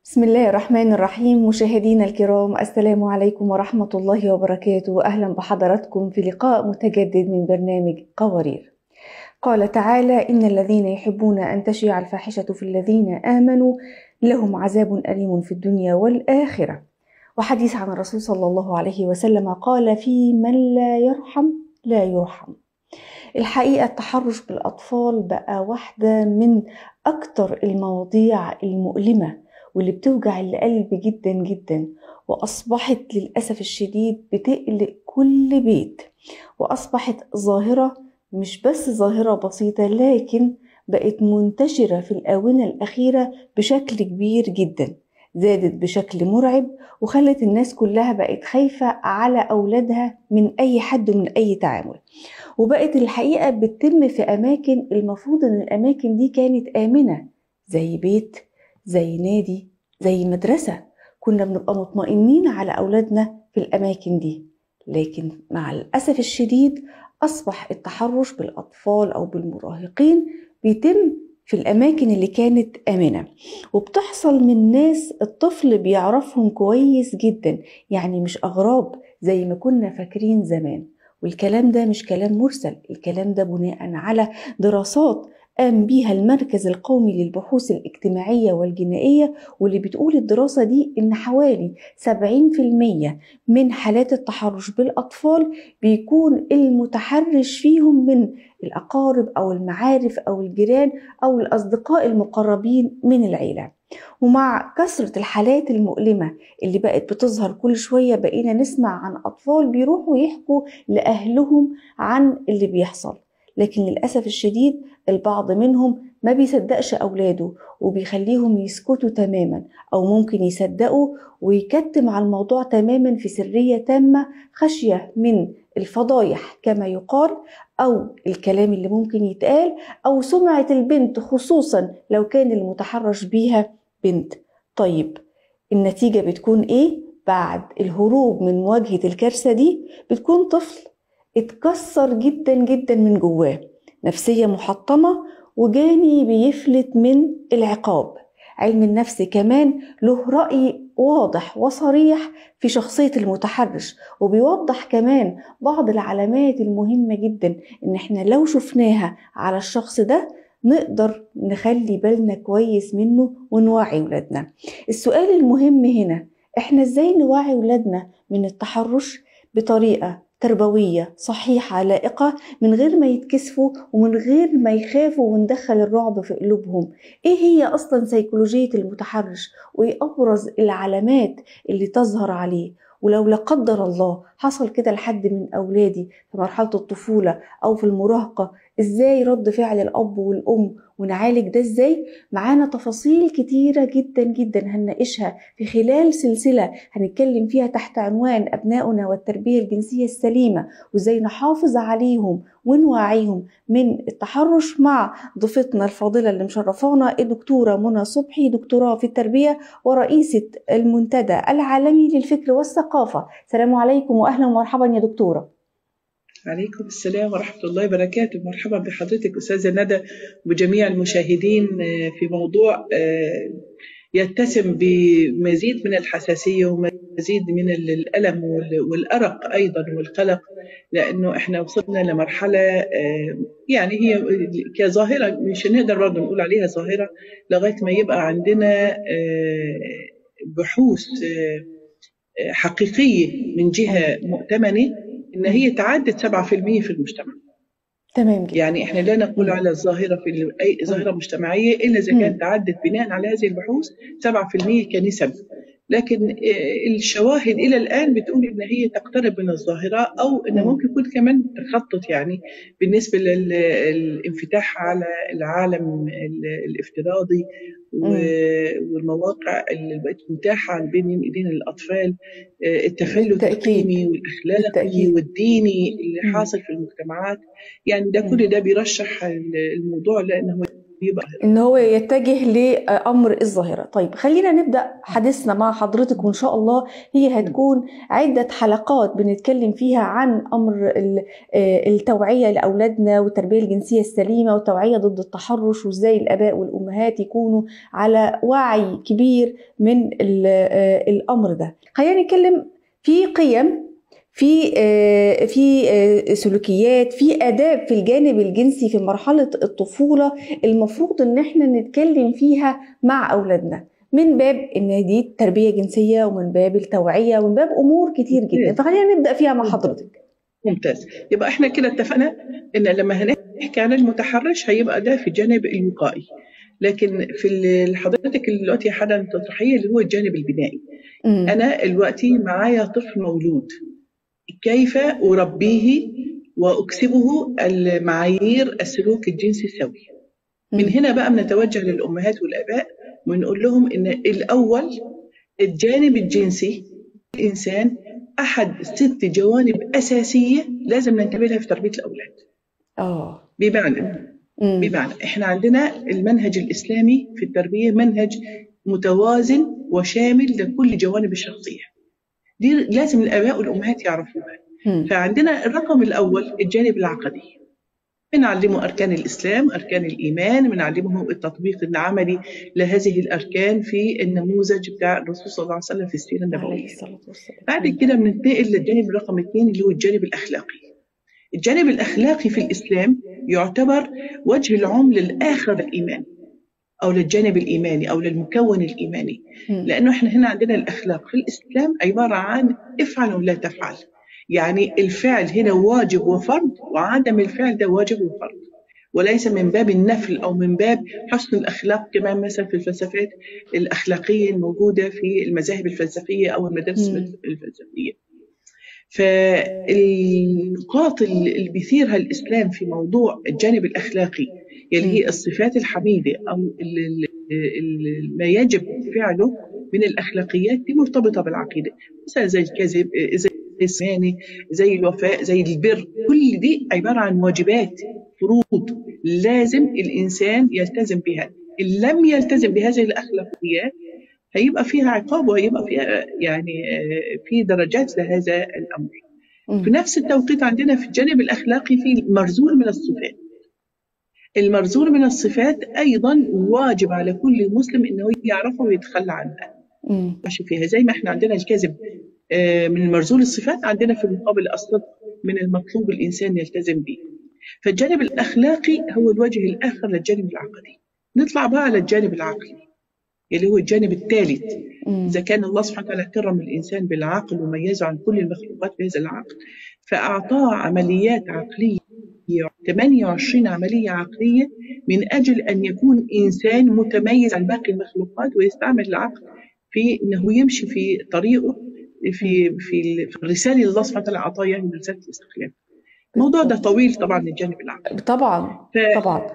بسم الله الرحمن الرحيم. مشاهدينا الكرام، السلام عليكم ورحمة الله وبركاته. أهلا بحضراتكم في لقاء متجدد من برنامج قوارير. قال تعالى: إن الذين يحبون أن تشيع الفاحشة في الذين آمنوا لهم عذاب أليم في الدنيا والآخرة. وحديث عن الرسول صلى الله عليه وسلم قال: في من لا يرحم لا يرحم. الحقيقة التحرش بالأطفال بقى واحدة من أكتر المواضيع المؤلمة واللي بتوجع القلب جدا جدا، وأصبحت للأسف الشديد بتقلق كل بيت، وأصبحت ظاهرة مش بس ظاهرة بسيطة، لكن بقت منتشرة في الآونة الأخيرة بشكل كبير جدا، زادت بشكل مرعب وخلت الناس كلها بقت خايفة على أولادها من أي حد ومن أي تعامل. وبقت الحقيقة بتتم في أماكن المفروض إن الأماكن دي كانت آمنة، زي بيت، زي نادي، زي مدرسة. كنا بنبقى مطمئنين على أولادنا في الأماكن دي، لكن مع الأسف الشديد أصبح التحرش بالأطفال أو بالمراهقين بيتم في الأماكن اللي كانت آمنة، وبتحصل من ناس الطفل بيعرفهم كويس جدا، يعني مش أغراب زي ما كنا فاكرين زمان. والكلام ده مش كلام مرسل، الكلام ده بناء على دراسات قام بيها المركز القومي للبحوث الاجتماعية والجنائية، واللي بتقول الدراسة دي إن حوالي 70% من حالات التحرش بالأطفال بيكون المتحرش فيهم من الأقارب أو المعارف أو الجيران أو الأصدقاء المقربين من العيلة. ومع كثرة الحالات المؤلمة اللي بقت بتظهر كل شوية، بقينا نسمع عن أطفال بيروحوا يحكوا لأهلهم عن اللي بيحصل، لكن للأسف الشديد البعض منهم ما بيصدقش أولاده وبيخليهم يسكتوا تماما، أو ممكن يصدقوا ويكتم على الموضوع تماما في سرية تامة، خشية من الفضايح كما يقال، أو الكلام اللي ممكن يتقال، أو سمعة البنت، خصوصا لو كان المتحرش بيها بنت. طيب النتيجة بتكون إيه بعد الهروب من مواجهة الكارثة دي؟ بتكون طفل اتكسر جدا جدا من جواه، نفسية محطمة، وجاني بيفلت من العقاب. علم النفس كمان له رأي واضح وصريح في شخصية المتحرش، وبيوضح كمان بعض العلامات المهمة جدا إن احنا لو شفناها على الشخص ده نقدر نخلي بالنا كويس منه ونوعي ولادنا. السؤال المهم هنا، احنا ازاي نوعي ولادنا من التحرش بطريقة تربوية صحيحة لائقة، من غير ما يتكسفوا ومن غير ما يخافوا وندخل الرعب في قلوبهم؟ ايه هي اصلا سيكولوجية المتحرش، وايه ابرز العلامات اللي تظهر عليه؟ ولو لا قدر الله حصل كده لحد من اولادي في مرحلة الطفولة او في المراهقة، ازاي رد فعل الاب والام ونعالج ده ازاي؟ معانا تفاصيل كتيرة جدا جدا هنناقشها في خلال سلسلة هنتكلم فيها تحت عنوان أبناؤنا والتربية الجنسية السليمة، وازاي نحافظ عليهم ونوعيهم من التحرش، مع ضيفتنا الفاضلة اللي مشرفانا الدكتورة منى صبحي، دكتوراه في التربية ورئيسة المنتدى العالمي للفكر والثقافة. السلام عليكم وأهلا ومرحبا يا دكتورة. عليكم السلام ورحمة الله وبركاته. مرحبا بحضرتك أستاذة ندى وبجميع المشاهدين في موضوع يتسم بمزيد من الحساسية ومزيد من الألم والأرق أيضا والقلق، لأنه إحنا وصلنا لمرحلة يعني هي كظاهرة مش هنقدر برضه نقول عليها ظاهرة لغاية ما يبقى عندنا بحوث حقيقية من جهة مؤتمنة إن هي تعدت 7% في المجتمع. تمام جدا. يعني إحنا لا نقول على الظاهرة في أي ظاهرة مجتمعية إلا إذا كانت تعدت بناء على هذه البحوث 7% كنسب، لكن الشواهد إلى الآن بتقول إن هي تقترب من الظاهرة، أو إن ممكن يكون كمان تخطط، يعني بالنسبة للانفتاح على العالم الافتراضي والمواقع اللي بقت متاحة بين إيدين الأطفال، التفلت القيمي والأخلاقي والديني اللي حاصل في المجتمعات. يعني ده كل ده بيرشح الموضوع لأنه يبقى إن هو يتجه لأمر الظاهرة. طيب خلينا نبدأ حديثنا مع حضرتك، وإن شاء الله هي هتكون عدة حلقات بنتكلم فيها عن أمر التوعية لأولادنا والتربية الجنسية السليمة والتوعية ضد التحرش، وإزاي الآباء والأمهات يكونوا على وعي كبير من الأمر ده. خلينا نتكلم في قيم، في سلوكيات، في آداب في الجانب الجنسي في مرحلة الطفولة المفروض إن احنا نتكلم فيها مع أولادنا، من باب إن دي تربية جنسية، ومن باب التوعية، ومن باب أمور كتير جدا. فخلينا نبدأ فيها مع حضرتك. ممتاز. يبقى احنا كده اتفقنا إن لما هنحكي عن المتحرش هيبقى ده في الجانب الوقائي، لكن في حضرتك دلوقتي حالا تطرحيه اللي هو الجانب البنائي. أنا دلوقتي معايا طفل مولود، كيف أربيه وأكسبه المعايير السلوك الجنسي السوي؟ من هنا بقى بنتوجه للأمهات والآباء ونقول لهم إن الأول الجانب الجنسي الإنسان أحد 6 جوانب أساسية لازم ننتبه لها في تربية الأولاد. بمعنى إحنا عندنا المنهج الإسلامي في التربية منهج متوازن وشامل لكل جوانب الشخصية، دي لازم الآباء والأمهات يعرفوها. فعندنا الرقم الأول الجانب العقدي، بنعلمه أركان الإسلام، أركان الإيمان، بنعلمه التطبيق العملي لهذه الأركان في النموذج بتاع الرسول صلى الله عليه وسلم في السيرة النبوية. بعد كده بننتقل للجانب رقم 2 اللي هو الجانب الأخلاقي. الجانب الأخلاقي في الإسلام يعتبر وجه العمل الآخر للإيمان أو للجانب الإيماني أو للمكون الإيماني، لأنه إحنا هنا عندنا الأخلاق في الإسلام عبارة عن افعل ولا تفعل، يعني الفعل هنا واجب وفرض، وعدم الفعل ده واجب وفرض، وليس من باب النفل أو من باب حسن الأخلاق كما مثلا في الفلسفات الأخلاقية الموجودة في المذاهب الفلسفية أو المدارس الفلسفية. فالنقاط اللي بيثيرها الإسلام في موضوع الجانب الأخلاقي اللي هي الصفات الحميدة أو ما يجب فعله من الأخلاقيات دي مرتبطة بالعقيدة، مثلا زي الكذب، زي الإيمان، زي الوفاء، زي البر، كل دي عبارة عن واجبات فروض لازم الإنسان يلتزم بها. إن لم يلتزم بهذه الأخلاقيات هيبقى فيها عقاب وهيبقى فيها يعني في درجات لهذا الأمر. في نفس التوقيت عندنا في الجانب الأخلاقي في مرزول من الصفات. المرزول من الصفات أيضا واجب على كل مسلم إنه يعرفه ويتخلى عنها. ماشي فيها زي ما إحنا عندنا الكذب من مرزول الصفات، عندنا في المقابل الصدق من المطلوب الإنسان يلتزم به. فالجانب الأخلاقي هو الوجه الآخر للجانب العقدي. نطلع بقى على الجانب العقلي اللي هو الجانب الثالث. إذا كان الله سبحانه وتعالى كرم الإنسان بالعقل وميزه عن كل المخلوقات بهذا العقل، فأعطاه عمليات عقلية 28 عملية عقلية من أجل أن يكون إنسان متميز عن باقي المخلوقات ويستعمل العقل في أنه يمشي في طريقه في الرسالة اللي الله سبحانه وتعالى أعطاه من رسالة الاستخلاف. الموضوع ده طويل طبعا الجانب العقلي طبعا.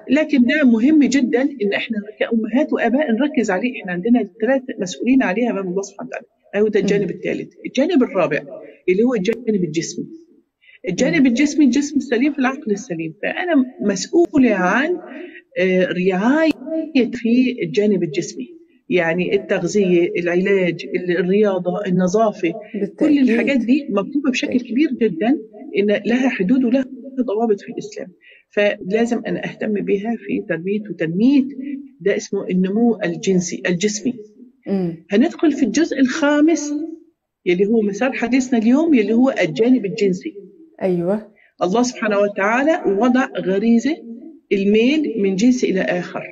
لكن ده مهم جدا ان احنا كأمهات وآباء نركز عليه. احنا عندنا 3 مسؤولين عليها امام الله سبحانه وتعالى. ايوه ده الجانب الثالث. الجانب الرابع اللي هو الجانب الجسمي. الجانب الجسمي الجسم السليم في العقل السليم، فانا مسؤولة عن رعاية في الجانب الجسمي، يعني التغذية، العلاج، الرياضة، النظافة، كل الحاجات دي مكتوبة بشكل كبير جدا إن لها حدود ولها ضوابط في الإسلام، فلازم أنا أهتم بها في تربية وتنمية. ده اسمه النمو الجسمي. هندخل في الجزء الخامس يلي هو مسار حديثنا اليوم، يلي هو الجانب الجنسي. أيوة. الله سبحانه وتعالى وضع غريزة الميل من جنس إلى آخر،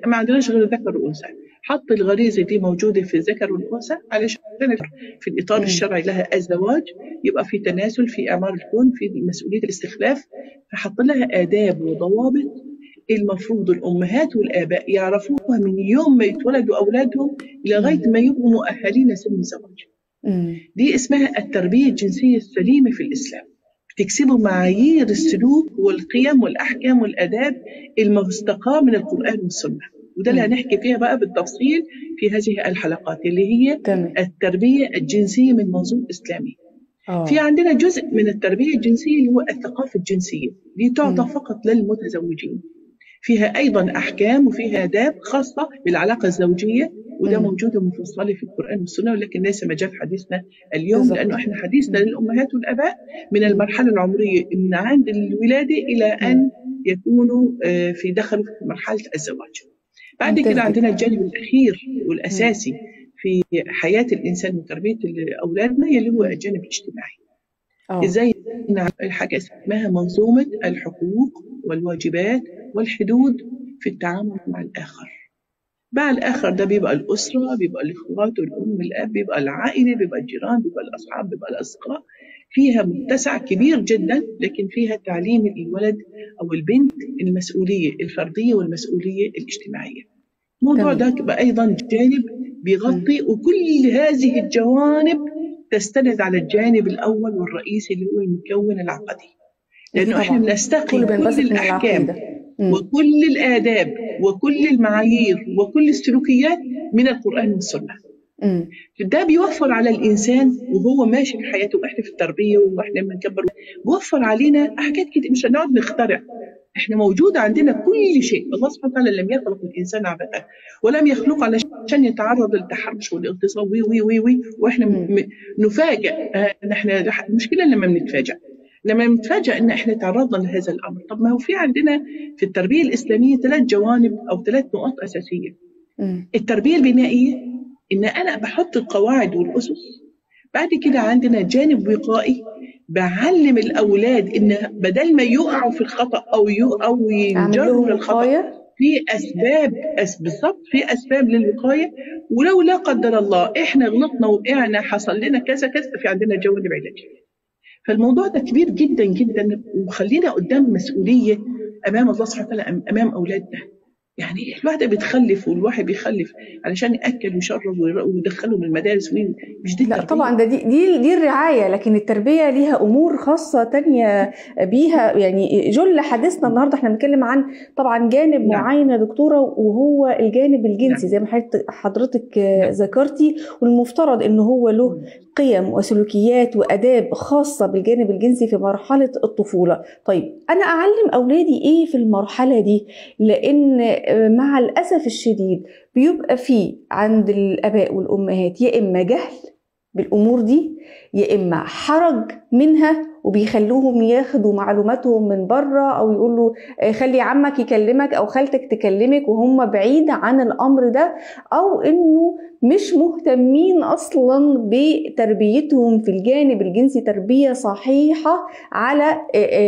ما عندناش غير الذكر والأنثى، حط الغريزة دي موجودة في الذكر والأنثى علشان في الإطار الشرعي لها الزواج، يبقى في تناسل في أعمار الكون، في مسؤولية الاستخلاف، فحط لها آداب وضوابط المفروض الأمهات والآباء يعرفوها من يوم ما يتولدوا أولادهم لغاية ما يبقوا مؤهلين سن الزواج. دي اسمها التربية الجنسية السليمة في الإسلام، تكسبوا معايير السلوك والقيم والأحكام والآداب المستقاة من القرآن والسنة، وده اللي هنحكي فيها بقى بالتفصيل في هذه الحلقات اللي هي التربية الجنسية من منظور إسلامي. في عندنا جزء من التربية الجنسية اللي هو الثقافة الجنسية، دي تعطى فقط للمتزوجين. فيها أيضا أحكام وفيها آداب خاصة بالعلاقة الزوجية، وده موجودة مفصلة في القرآن والسنة، ولكن ليس مجال حديثنا اليوم بالظبط. لأنه إحنا حديثنا للأمهات والآباء من المرحلة العمرية من عند الولادة إلى أن يكونوا في دخلوا في مرحلة الزواج. بعد ممتاز كده جدا. عندنا الجانب الأخير والأساسي في حياة الإنسان وتربية أولادنا اللي هو الجانب الاجتماعي. إزاي نعمل حاجة اسمها منظومة الحقوق والواجبات والحدود في التعامل مع الآخر. مع الآخر ده بيبقى الأسرة، بيبقى الإخوات والأم والأب، بيبقى العائلة، بيبقى الجيران، بيبقى الأصحاب، بيبقى الأصدقاء. فيها متسع كبير جدا، لكن فيها تعليم الولد أو البنت المسؤولية الفردية والمسؤولية الاجتماعية. الموضوع ده بقى أيضا جانب بيغطي، وكل هذه الجوانب تستند على الجانب الأول والرئيسي اللي هو المكون العقدي، لأنه إحنا بنستقي كل الأحكام وكل الآداب وكل المعايير وكل السلوكيات من القرآن والسنة. ده بيوفر على الإنسان وهو ماشي في حياته، إحنا في التربية وإحنا بنكبر بيوفر علينا حاجات كتير، مش هنقعد نخترع، إحنا موجود عندنا كل شيء. الله سبحانه وتعالى لم يخلق الإنسان عبثا، ولم يخلق علشان يتعرض للتحرش والاغتصاب وي وإحنا نفاجأ. إحنا المشكلة لما نتفاجأ إن إحنا تعرضنا لهذا الأمر. طب ما هو في عندنا في التربية الإسلامية 3 جوانب أو 3 نقاط أساسية. التربية البنائية، إن أنا بحط القواعد والأسس. بعد كده عندنا جانب وقائي، بعلم الأولاد إن بدل ما يقعوا في الخطأ أو ينجروا للخطأ، في أسباب بالضبط، في أسباب للوقاية. ولو لا قدر الله إحنا غلطنا وقعنا حصل لنا كذا كذا، في عندنا جوانب علاجية. فالموضوع ده كبير جدا جدا، وخلينا قدام مسؤولية أمام الله سبحانه وتعالى، أمام أولادنا. يعني الواحد بيتخلف والواحد بيخلف علشان يأكل ويشرب ويدخله من المدارس، مش دي التربية. لا طبعا، ده دي الرعاية، لكن التربية ليها أمور خاصة تانية بيها. يعني جل حديثنا النهاردة احنا بنتكلم عن طبعا جانب معين يا دكتورة، وهو الجانب الجنسي زي ما حضرتك ذكرتي، والمفترض انه هو له قيم وسلوكيات وأداب خاصة بالجانب الجنسي في مرحلة الطفولة. طيب أنا أعلم أولادي إيه في المرحلة دي؟ لأن مع الأسف الشديد بيبقى فيه عند الآباء والأمهات يا إما جهل بالأمور دي، يا إما حرج منها وبيخلوهم ياخدوا معلوماتهم من بره، أو يقولوا خلي عمك يكلمك أو خالتك تكلمك وهم بعيد عن الأمر ده، أو إنه مش مهتمين أصلا بتربيتهم في الجانب الجنسي تربية صحيحة على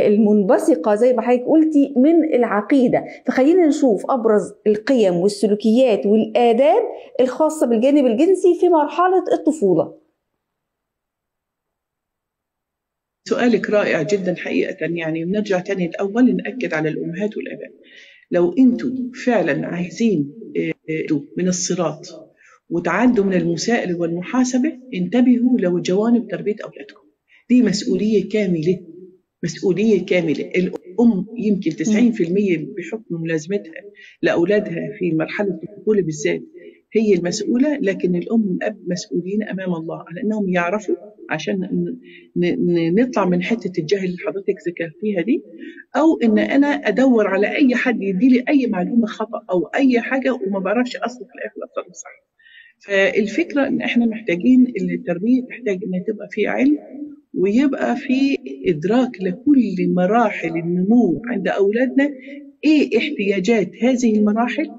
المنبثقة زي ما حضرتك قلتي من العقيدة. فخلينا نشوف أبرز القيم والسلوكيات والآداب الخاصة بالجانب الجنسي في مرحلة الطفولة. سؤالك رائع جدا حقيقة. يعني نرجع تاني الأول نأكد على الأمهات والآباء، لو أنتم فعلا عايزين من الصراط وتعدوا من المساءلة والمحاسبة، انتبهوا لو جوانب تربية أولادكم. دي مسؤولية كاملة، مسؤولية كاملة. الأم يمكن 90% بحكم ملازمتها لأولادها في مرحلة الطفولة بالذات هي المسؤولة، لكن الأم والأب مسؤولين أمام الله على أنهم يعرفوا، عشان نطلع من حتة الجهل اللي حضرتك ذكرتيها دي، أو إن أنا أدور على أي حد يديلي أي معلومة خطأ أو أي حاجة وما بعرفش أصل في الآخر أصل صح. فالفكرة إن إحنا محتاجين التربية، تحتاج إنها تبقى في علم ويبقى في إدراك لكل مراحل النمو عند أولادنا، إيه احتياجات هذه المراحل،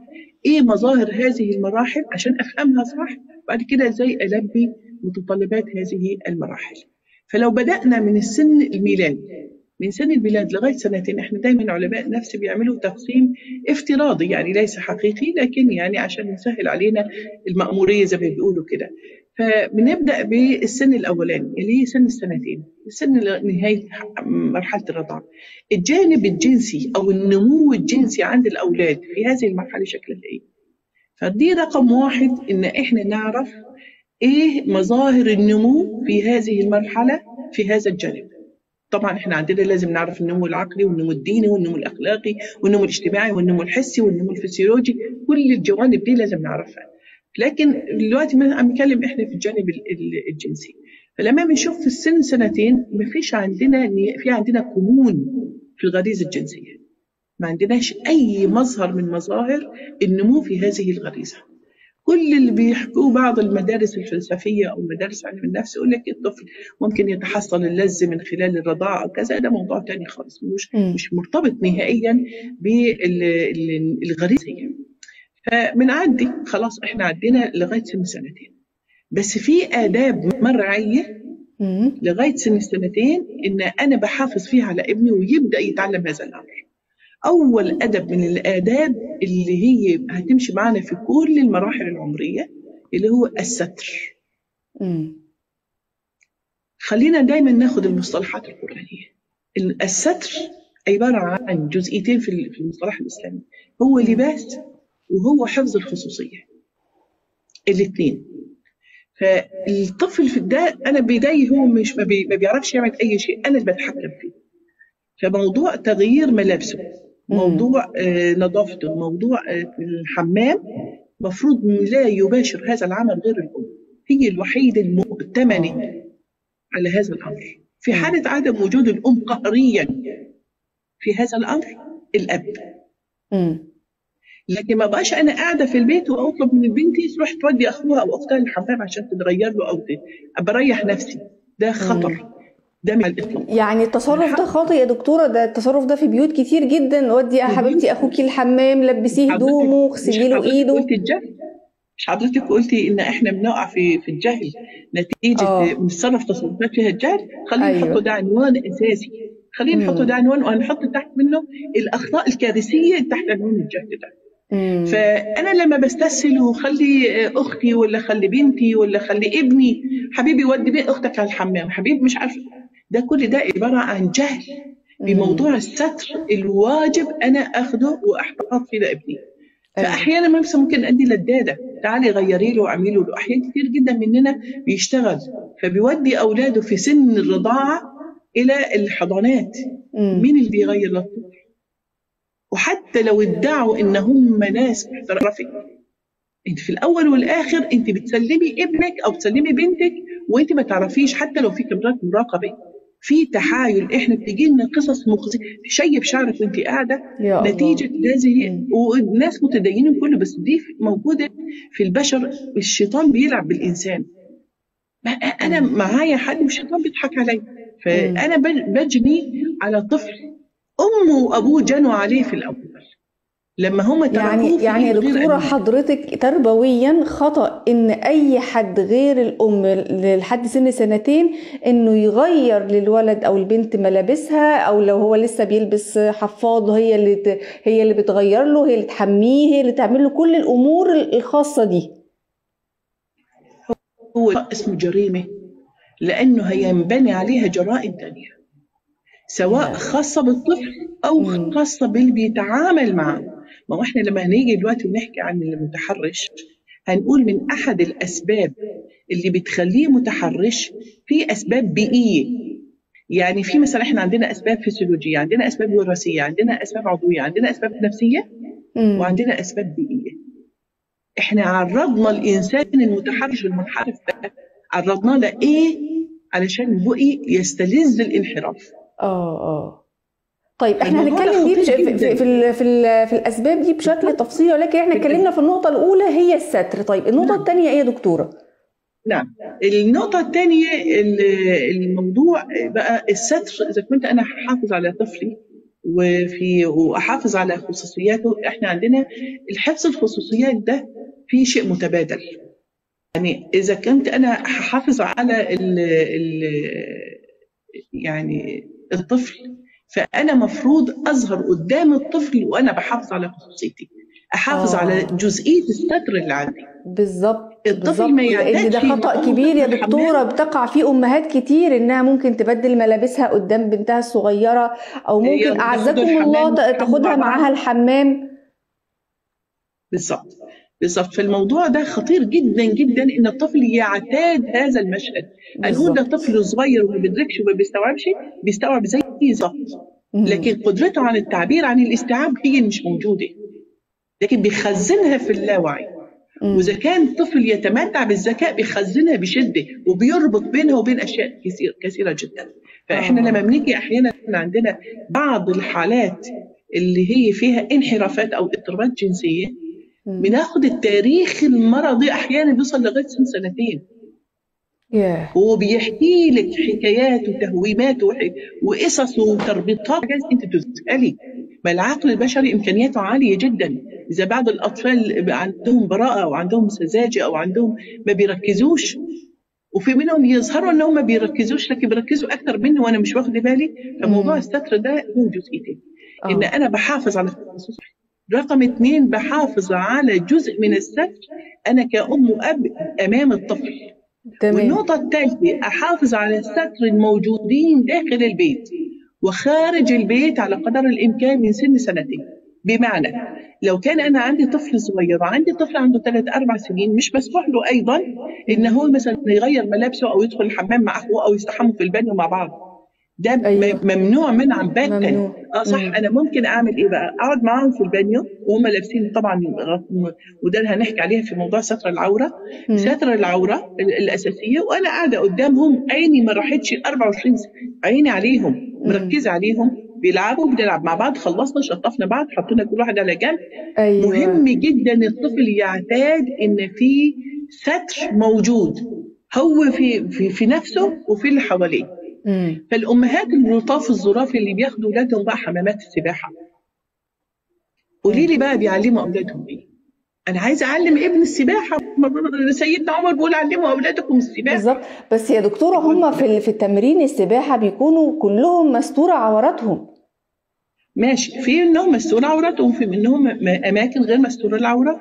إيه مظاهر هذه المراحل عشان أفهمها صح، بعد كده إزاي ألبي متطلبات هذه المراحل. فلو بدأنا من السن الميلاد، من سن الميلاد لغاية 2 إحنا دايما علماء نفس بيعملوا تقسيم افتراضي، يعني ليس حقيقي، لكن يعني عشان نسهل علينا المأمورية زي ما بيقولوا كده. فبنبدأ بالسن الأولاني اللي هي سن 2، السن نهاية مرحلة الرضاعة. الجانب الجنسي أو النمو الجنسي عند الأولاد في هذه المرحلة شكلها إيه؟ فدي رقم 1، إن إحنا نعرف إيه مظاهر النمو في هذه المرحلة في هذا الجانب. طبعا إحنا عندنا لازم نعرف النمو العقلي والنمو الديني والنمو الأخلاقي والنمو الاجتماعي والنمو الحسي والنمو الفسيولوجي، كل الجوانب دي لازم نعرفها. لكن دلوقتي عم نتكلم إحنا في الجانب الجنسي. فلما بنشوف في السن 2 مفيش عندنا في عندنا كمون في الغريزة الجنسية، ما عندناش أي مظهر من مظاهر النمو في هذه الغريزة. كل اللي بيحكوه بعض المدارس الفلسفية أو مدارس علم النفس يقول لك الطفل ممكن يتحصل اللذة من خلال الرضاعة أو كذا. ده موضوع تاني خالص، مش مرتبط نهائيا بالغريزة. فبنعدي خلاص، احنا عدينا لغاية سن 2 سنين، بس في آداب مرعية لغاية سن 2 سنين إن أنا بحافظ فيها على ابني ويبدأ يتعلم هذا الأمر. أول أدب من الآداب اللي هي هتمشي معنا في كل المراحل العمرية اللي هو الستر. خلينا دايما ناخد المصطلحات القرآنية. الستر عبارة عن جزئيتين في المصطلح الإسلامي، هو لباس وهو حفظ الخصوصية، الاثنين. فالطفل في ده أنا بداية هو مش ما بيعرفش يعمل أي شيء، أنا اللي بتحكم فيه. فموضوع تغيير ملابسه، موضوع نظافته، موضوع الحمام، مفروض لا يباشر هذا العمل غير الأم، هي الوحيدة المؤتمنة على هذا الأمر. في حالة عدم وجود الأم قهريا في هذا الأمر الأب. لكن ما بقاش أنا قاعدة في البيت وأطلب من بنتي تروح تودي أخوها أو أختها الحمام عشان تتغير له أو بريح نفسي. ده خطر، ده من الإطلاق. يعني التصرف ده خاطئ يا دكتورة؟ ده التصرف ده في بيوت كتير جدا. ودي يا حبيبتي أخوكي الحمام، لبسيه هدومه، غسلي له إيده. قلتي الجهل، مش حضرتك قلتي إن إحنا بنقع في الجهل نتيجة بنتصرف تصرفات فيها الجهل؟ خلينا نحطه ده عنوان أساسي، خلينا نحطه ده عنوان وهنحط تحت منه الأخطاء الكارثية تحت عنوان الجهل ده. فأنا لما بستسهل وخلي أختي ولا خلي بنتي ولا خلي ابني، حبيبي ودي بين أختك على الحمام، حبيبي مش عارف، ده كل ده عبارة عن جهل بموضوع الستر الواجب أنا أخده وأحتفظ فيه لابني. فأحيانا ممكن أدي للدادة تعالي غيري له واعملي له. أحيانا كتير جدا مننا بيشتغل فبيودي أولاده في سن الرضاعة إلى الحضانات. مين اللي بيغير للطفل؟ وحتى لو ادعوا إن هم ناس محترفين، انت في الاول والاخر انت بتسلمي ابنك او بتسلمي بنتك وانت ما تعرفيش. حتى لو في كاميرات مراقبه، في تحايل، احنا بتجي لنا قصص مخزيه، تشيب شعرك وانت قاعده نتيجه هذه. والناس متدينين كله، بس دي موجوده في البشر. الشيطان بيلعب بالانسان. انا معايا حد والشيطان بيضحك علي، فانا بجني على طفل امه وابوه جنوا عليه في الاول لما هم يعني يا دكتورة حضرتك تربويا خطأ ان اي حد غير الام لحد سن 2 سنين انه يغير للولد او البنت ملابسها، او لو هو لسه بيلبس حفاض هي اللي بتغير له، هي اللي تحميه، هي اللي تعمل له كل الامور الخاصة دي. هو اسمه جريمة، لانه هينبني عليها جرائم تانية سواء خاصة بالطفل او خاصة باللي بيتعامل معه. ما احنا لما هنيجي دلوقتي ونحكي عن المتحرش هنقول من احد الاسباب اللي بتخليه متحرش في اسباب بيئيه. يعني في مثلا احنا عندنا اسباب فسيولوجيه، عندنا اسباب وراثيه، عندنا اسباب عضويه، عندنا اسباب نفسيه، وعندنا اسباب بيئيه. احنا عرضنا الانسان المتحرش والمنحرف ده، عرضنا له ايه علشان بقي يستلذ الانحراف. طيب احنا هنتكلم دي في الاسباب دي بشكل تفصيلي، ولكن احنا اتكلمنا في النقطه الاولى هي الستر. طيب النقطه الثانيه ايه يا دكتوره؟ نعم، النقطه الثانيه الموضوع بقى الستر. اذا كنت انا حافظ على طفلي واحافظ على خصوصياته، احنا عندنا الحفظ الخصوصيات ده في شيء متبادل. يعني اذا كنت انا حافظ على يعني الطفل، فأنا مفروض أظهر قدام الطفل وأنا بحافظ على خصوصيتي، أحافظ على جزئية الستر اللي عندي. بالظبط، الطفل ما لأن ده خطأ كبير يا دكتورة بتقع فيه أمهات كتير، إنها ممكن تبدل ملابسها قدام بنتها الصغيرة، أو ممكن أعزكم الله تاخدها معاها الحمام. بالظبط. فالموضوع ده خطير جدا جدا، ان الطفل يعتاد هذا المشهد. هنقول ده طفل صغير وما بيدركش وما بيستوعبش، بيستوعب زي بالظبط، لكن قدرته عن التعبير عن الاستيعاب هي مش موجوده، لكن بيخزنها في اللاوعي. واذا كان طفل يتمتع بالذكاء بيخزنها بشده وبيربط بينها وبين اشياء كثيره جدا. فاحنا لما بنيجي احيانا عندنا بعض الحالات اللي هي فيها انحرافات أو اضطرابات جنسية، بناخد التاريخ المرضي أحيانا بيوصل لغاية سنتين. هو بيحكي لك حكايات وتهويمات وقصص وتربيطات. انت بتسألي، ما العقل البشري امكانياته عاليه جدا. اذا بعض الاطفال عندهم براءه او عندهم سذاجه او عندهم ما بيركزوش، وفي منهم يظهروا انهم ما بيركزوش لكن بيركزوا اكثر منه وانا مش واخده بالي. فموضوع الستر ده له جزئيتين، ان انا بحافظ على التخصص. رقم 2 بحافظ على جزء من الستر انا كأم وأب امام الطفل. والنقطة الثالثة أحافظ على الستر الموجودين داخل البيت وخارج البيت على قدر الإمكان من سن 2 سنين. بمعنى لو كان أنا عندي طفل صغير وعندي طفل عنده 3-4 سنين، مش مسموح له أيضا إنه هو مثلا يغير ملابسه أو يدخل الحمام مع أخوه أو يستحموا في البانيو مع بعض. ده ممنوع منعا باتا. صح. انا ممكن اعمل ايه بقى؟ اقعد معاهم في البانيو وهم لابسين طبعا، وده اللي هنحكي عليها في موضوع ستر العوره. ستر العوره الاساسيه، وانا قاعده قدامهم عيني ما راحتش 24 ساعه، عيني عليهم مركزه عليهم، بيلعبوا، بنلعب مع بعض، خلصنا شطفنا بعض، حطينا كل واحد على جنب. مهم جدا الطفل يعتاد ان في ستر موجود هو في نفسه وفي اللي حواليه. فالأمهات اللطاف الظراف اللي بياخدوا أولادهم بقى حمامات السباحة، قولي لي بقى بيعلموا أولادهم إيه؟ أنا عايزة أعلم ابن السباحة، سيدنا عمر بيقول علموا أولادكم السباحة. بالظبط. بس يا دكتورة هم في التمرين السباحة بيكونوا كلهم مستورة عوراتهم. ماشي، في منهم مستورة عوراتهم وفي منهم أماكن غير مستورة العورات.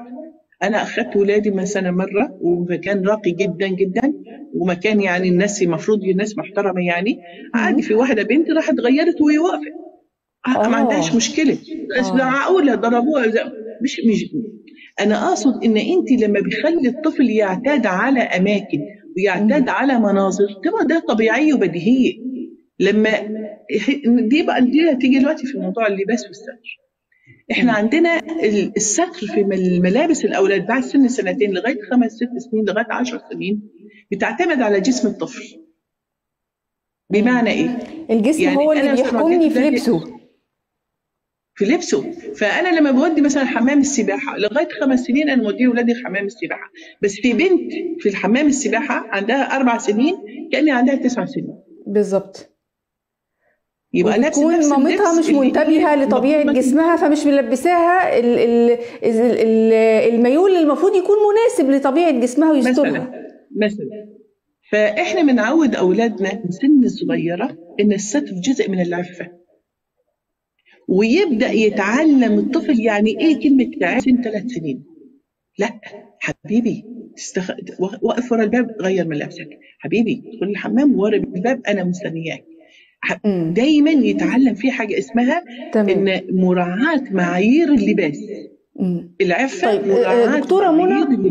أنا أخذت ولادي من سنة مرة ومكان راقي جدا جدا، ومكان يعني الناس المفروض الناس محترمة يعني. عادي في واحدة بنت راحت غيرت وهي واقفة، ما عندهاش مشكلة. معقولة ضربوها؟ مش أنا أقصد إن أنت لما بيخلي الطفل يعتاد على أماكن ويعتاد على مناظر تبقى ده طبيعية وبديهية. لما دي بقى دي هتيجي دلوقتي في موضوع اللباس والستر. احنا عندنا الستر في ملابس الاولاد بعد سن 2 لغايه 5-6 سنين لغايه 10 سنين بتعتمد على جسم الطفل. بمعنى ايه؟ الجسم يعني هو اللي بيحكمني في لبسه. فانا لما بودي مثلا حمام السباحه لغايه 5 سنين انا مودي ولادي حمام السباحه، بس في بنت في الحمام السباحه عندها 4 سنين كأني عندها 9 سنين بالظبط. يبقى وبتكون مامتها مش منتبهة لطبيعة جسمها فمش ملبساها الميول اللي المفروض يكون مناسب لطبيعة جسمها ويسترها مثلا. فإحنا بنعود أولادنا من سن صغيرة إن الستر جزء من العفة، ويبدأ يتعلم الطفل يعني إيه كلمة سن 3 سنين. لا حبيبي وقف ورا الباب غير ملابسك، حبيبي ادخل الحمام ورا الباب أنا مستنياك. دايما يتعلم في حاجة اسمها إن مراعاة معايير اللباس. العفة. طيب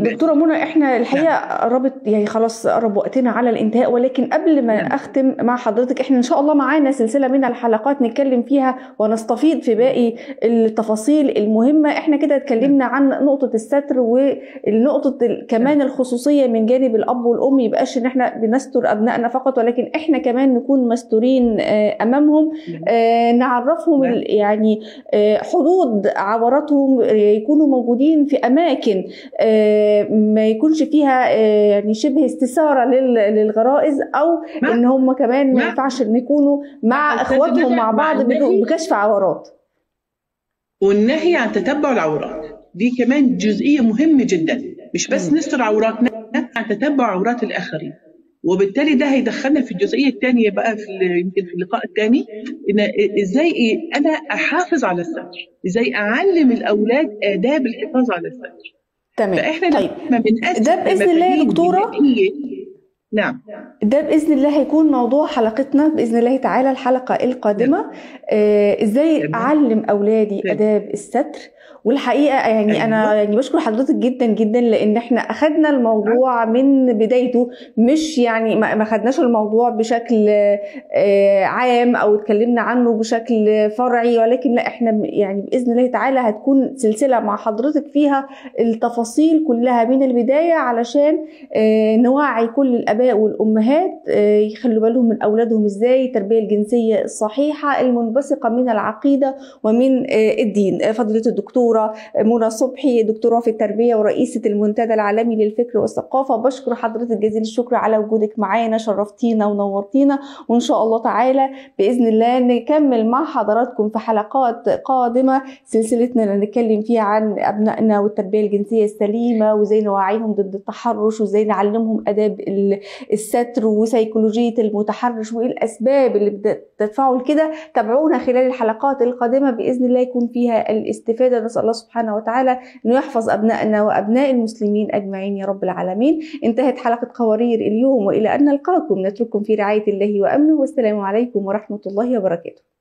دكتورة منى احنا الحقيقة قربت يعني خلاص قرب وقتنا على الانتهاء، ولكن قبل ما اختم مع حضرتك احنا ان شاء الله معانا سلسلة من الحلقات نتكلم فيها ونستفيض في باقي التفاصيل المهمة. احنا كده اتكلمنا عن نقطة الستر والنقطة كمان الخصوصية من جانب الاب والام، يبقاش ان احنا بنستر ابنائنا فقط ولكن احنا كمان نكون مستورين امامهم، نعرفهم يعني حدود عوراتهم، يكونوا موجودين في أماكن ما يكونش فيها يعني شبه استثارة للغرائز، أو إن هم كمان ما ينفعش إن يكونوا مع إخواتهم مع بعض بكشف عورات. والنهي عن تتبع العورات دي كمان جزئية مهمة جدا، مش بس نستر عوراتنا، عن تتبع عورات الآخرين. وبالتالي ده هيدخلنا في الجزئية الثانية بقى يمكن في اللقاء الثاني، إن إزاي أنا أحافظ على الستر، إزاي أعلم الأولاد آداب الحفاظ على الستر. تمام. فإحنا طيب ده بإذن الله يا دكتورة، نعم ده بإذن الله هيكون موضوع حلقتنا بإذن الله تعالى الحلقة القادمة. إزاي أعلم أولادي آداب الستر، والحقيقة يعني أنا يعني بشكر حضرتك جدا جدا، لأن احنا أخدنا الموضوع من بدايته، مش يعني ما أخدناش الموضوع بشكل عام أو اتكلمنا عنه بشكل فرعي، ولكن لا احنا يعني بإذن الله تعالى هتكون سلسلة مع حضرتك فيها التفاصيل كلها من البداية، علشان نوعي كل الآباء والأمهات يخلوا بالهم من أولادهم إزاي التربية الجنسية الصحيحة المنبثقة من العقيدة ومن الدين. فضيلة الدكتورة منى صبحي، دكتوراه في التربية ورئيسة المنتدى العالمي للفكر والثقافة، بشكر حضرتك جزيل الشكر على وجودك معانا، شرفتينا ونورتينا، وإن شاء الله تعالى بإذن الله نكمل مع حضراتكم في حلقات قادمة سلسلتنا اللي نتكلم فيها عن أبنائنا والتربية الجنسية السليمة، وإزاي نوعيهم ضد التحرش، وإزاي نعلمهم آداب الستر وسيكولوجية المتحرش وإيه الأسباب اللي بتدفعه لكده. تابعونا خلال الحلقات القادمة بإذن الله يكون فيها الاستفادة. نسأل الله سبحانه وتعالى أنه يحفظ أبنائنا وأبناء المسلمين أجمعين يا رب العالمين. انتهت حلقة قوارير اليوم، وإلى أن نلقاكم نترككم في رعاية الله وأمنه، والسلام عليكم ورحمة الله وبركاته.